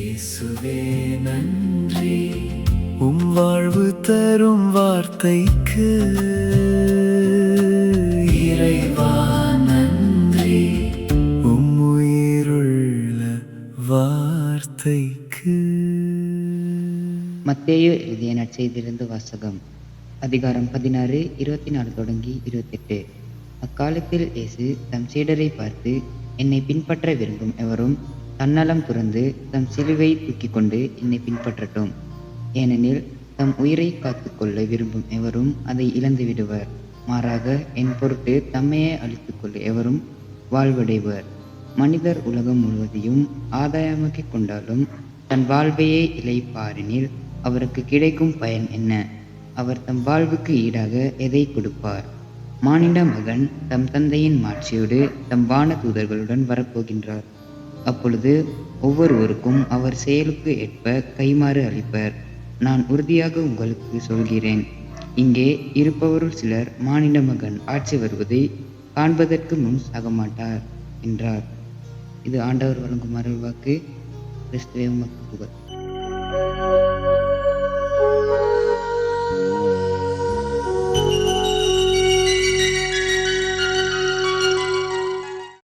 இயேசுவே நன்றி, உம் வாழ்வு தரும் வார்த்தைக்கு இறைவா நன்றி, உம் உயிருள்ள வார்த்தைக்கு. மத்தேயு எழுதிய நற்செய்தியிலிருந்து வாசகம். அதிகாரம் 16 24 தொடங்கி 28. அக்காலத்தில் இயேசு தம் சீடரை பார்த்து, என்னை பின்பற்ற விரும்பும் எவரும் தன்னலம் துறந்து தம் சிலுவை தூக்கிக் கொண்டு என்னை பின்பற்றட்டும். ஏனெனில் தம் உயிரை காத்துக்கொள்ள விரும்பும் எவரும் அதை இழந்து விடுவர். மாறாக என் பொருட்டு தம்மையே அழித்துக் கொள்ள எவரும் வாழ்வடைவர். மனிதர் உலகம் முழுவதையும் ஆதாயமாக்கிக் கொண்டாலும் தன் வாழ்வையே இளைப்பாரினில் அவருக்கு கிடைக்கும் பயன் என்ன? அவர் தம் வாழ்வுக்கு ஈடாக எதை கொடுப்பார்? மானிட மகன் தம் தந்தையின் மாட்சியோடு தம் வான தூதர்களுடன் வரப்போகின்றார். அப்பொழுது ஒவ்வொருவருக்கும் அவர் செயலுக்கு ஏற்ப கைமாறு அளிப்பர். நான் உறுதியாக உங்களுக்கு சொல்கிறேன், இங்கே இருப்பவருள் சிலர் மானிட மகன் ஆட்சி வருவதை காண்பதற்கு முன் சாகமாட்டார் என்றார். இது ஆண்டவர் வழங்கும் அருள்வாக்கு. கிறிஸ்துவே உமக்கு புகழ்.